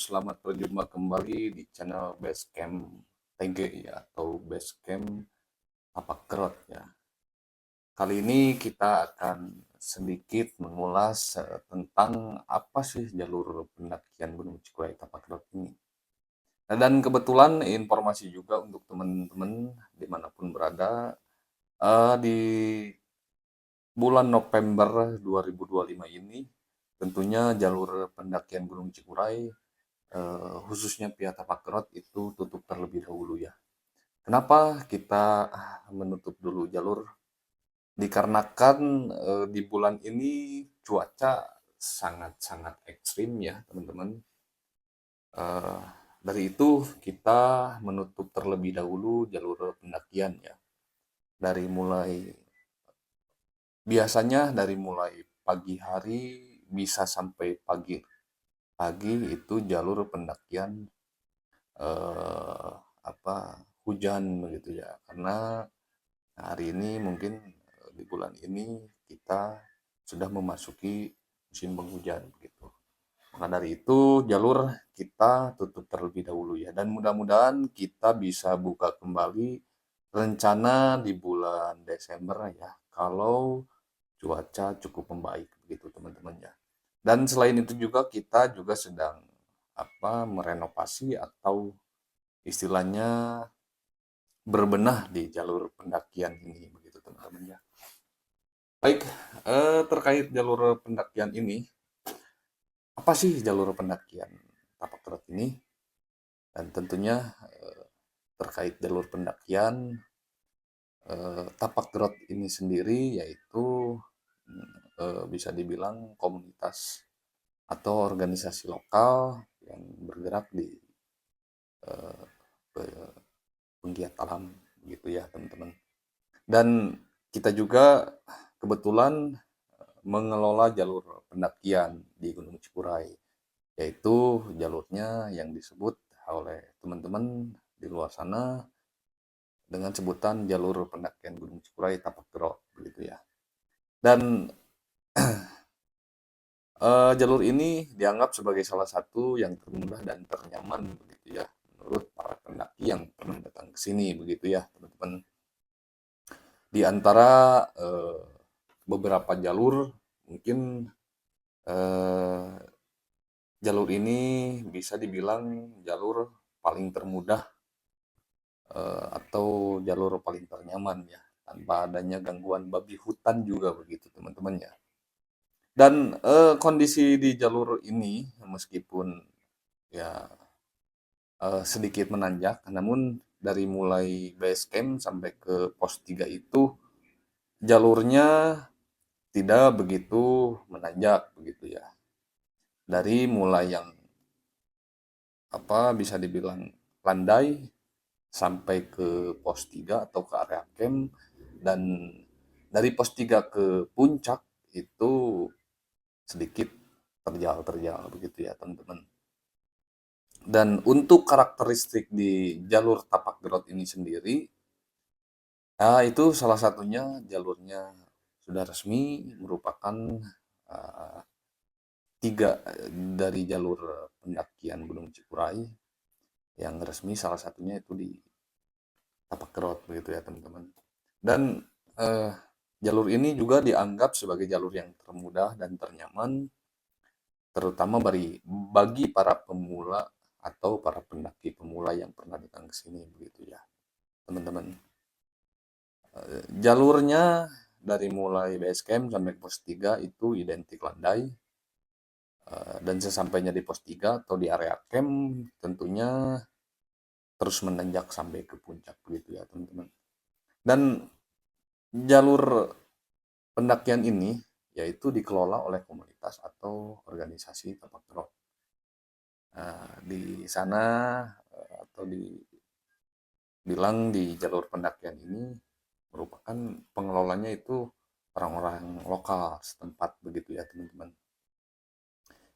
selamat berjumpa kembali di channel Basecamp TG ya, atau Basecamp Tapak Kerot ya. Kali ini kita akan sedikit mengulas tentang apa sih jalur pendakian Gunung Cikuray Tapak Kerot ini. Nah, dan kebetulan informasi juga untuk teman-teman dimanapun berada, di bulan November 2025 ini tentunya jalur pendakian Gunung Cikuray khususnya via Tapak Kerot itu tutup terlebih dahulu ya. Kenapa kita menutup dulu jalur? Dikarenakan di bulan ini cuaca sangat-sangat ekstrim ya teman-teman. Eh, dari itu kita menutup terlebih dahulu jalur pendakian ya. Dari mulai biasanya dari mulai pagi hari bisa sampai pagi pagi itu jalur pendakian eh, apa hujan begitu ya, karena hari ini mungkin di bulan ini kita sudah memasuki musim penghujan begitu. Maka dari itu jalur kita tutup terlebih dahulu ya, dan mudah-mudahan kita bisa buka kembali rencana di bulan Desember ya, kalau cuaca cukup membaik begitu teman-teman ya. Dan selain itu juga kita juga sedang merenovasi atau istilahnya berbenah di jalur pendakian ini begitu teman-teman ya. Baik, terkait jalur pendakian ini, apa sih jalur pendakian Tapak Kerot ini? Dan tentunya terkait jalur pendakian Tapak Kerot ini sendiri yaitu bisa dibilang komunitas atau organisasi lokal yang bergerak di eh, penggiat alam gitu ya teman-teman. Dan kita juga kebetulan mengelola jalur pendakian di Gunung Cikuray, yaitu jalurnya yang disebut oleh teman-teman di luar sana dengan sebutan jalur pendakian Gunung Cikuray Tapak Kerot begitu ya. Dan jalur ini dianggap sebagai salah satu yang termudah dan ternyaman begitu ya menurut para pendaki yang pernah datang ke sini begitu ya teman-teman. Di antara beberapa jalur mungkin eh, jalur ini bisa dibilang jalur paling termudah atau jalur paling ternyaman ya, tanpa adanya gangguan babi hutan juga begitu teman-teman ya. Dan kondisi di jalur ini meskipun ya sedikit menanjak, namun dari mulai base camp sampai ke pos 3 itu jalurnya tidak begitu menanjak begitu ya. Dari mulai yang bisa dibilang landai sampai ke pos 3 atau ke area camp, dan dari pos 3 ke puncak itu sedikit terjal-terjal begitu ya teman-teman. Dan untuk karakteristik di jalur Tapak Kerot ini sendiri, itu salah satunya jalurnya sudah resmi merupakan uh, tiga dari jalur pendakian Gunung Cikuray yang resmi, salah satunya itu di Tapak Kerot begitu ya teman-teman. Dan eh, jalur ini juga dianggap sebagai jalur yang termudah dan ternyaman, terutama bagi para pemula atau para pendaki pemula yang pernah datang ke sini begitu ya teman-teman. Jalurnya dari mulai base camp sampai pos 3 itu identik landai, dan sesampainya di pos 3 atau di area camp tentunya terus menanjak sampai ke puncak begitu ya teman-teman. Dan jalur pendakian ini yaitu dikelola oleh komunitas atau organisasi Tapak Kerot. Di sana atau dibilang di jalur pendakian ini merupakan pengelolanya itu orang-orang lokal setempat begitu ya teman-teman,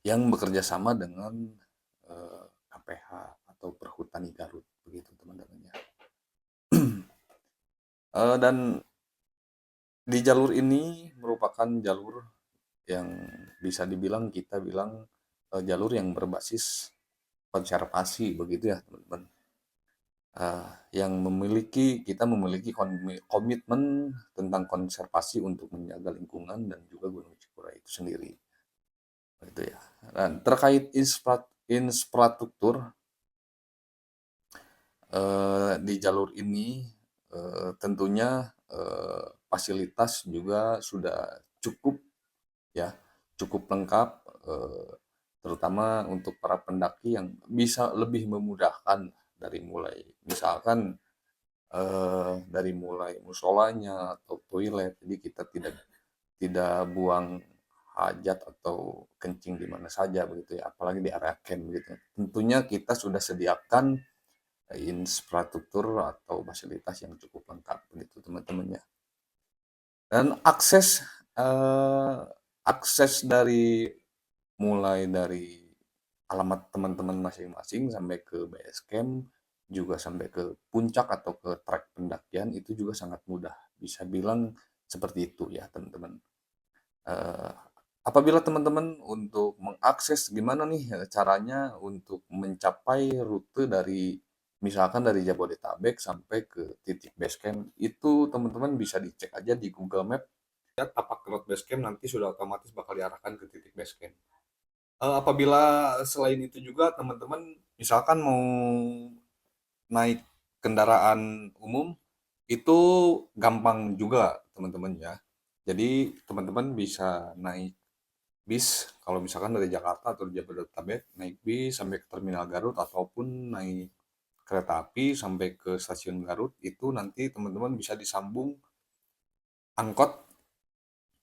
yang bekerja sama dengan KPH atau Perhutani Garut begitu teman-teman ya. Dan di jalur ini merupakan jalur yang bisa dibilang kita bilang jalur yang berbasis konservasi begitu ya teman-teman. Yang kita memiliki komitmen tentang konservasi untuk menjaga lingkungan dan juga Gunung Cikuray itu sendiri. Gitu ya. Dan terkait infrastruktur di jalur ini tentunya fasilitas juga sudah cukup ya, cukup lengkap, terutama untuk para pendaki yang bisa lebih memudahkan dari mulai misalkan dari mulai musolanya atau toilet, jadi kita tidak tidak buang hajat atau kencing di mana saja begitu ya, apalagi di area camp begitu. Tentunya kita sudah sediakan infrastruktur atau fasilitas yang cukup lengkap begitu teman-teman ya. Dan eh, akses mulai dari alamat teman-teman masing-masing sampai ke base camp, juga sampai ke puncak atau ke trek pendakian itu juga sangat mudah. Bisa bilang seperti itu ya teman-teman. Eh, Apabila teman-teman untuk mengakses gimana nih caranya untuk mencapai rute dari misalkan dari Jabodetabek sampai ke titik base camp, itu teman-teman bisa dicek aja di Google Map. Lihat tapak road base camp nanti sudah otomatis bakal diarahkan ke titik base camp. Apabila selain itu juga teman-teman misalkan mau naik kendaraan umum itu gampang juga teman-teman ya. Jadi teman-teman bisa naik bis kalau misalkan dari Jakarta atau Jabodetabek naik bis sampai ke Terminal Garut ataupun naik kereta api sampai ke stasiun Garut itu nanti teman-teman bisa disambung angkot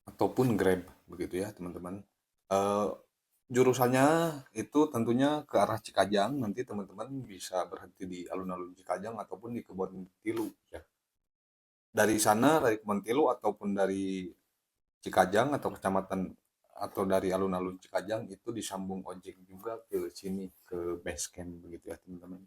ataupun Grab begitu ya teman-teman. Eh, Jurusannya itu tentunya ke arah Cikajang, nanti teman-teman bisa berhenti di alun-alun Cikajang ataupun di Kebon Tilu ya. Dari sana dari Kebon Tilu ataupun dari Cikajang atau kecamatan atau dari alun-alun Cikajang itu disambung ojek juga ke sini ke base camp begitu ya teman-teman.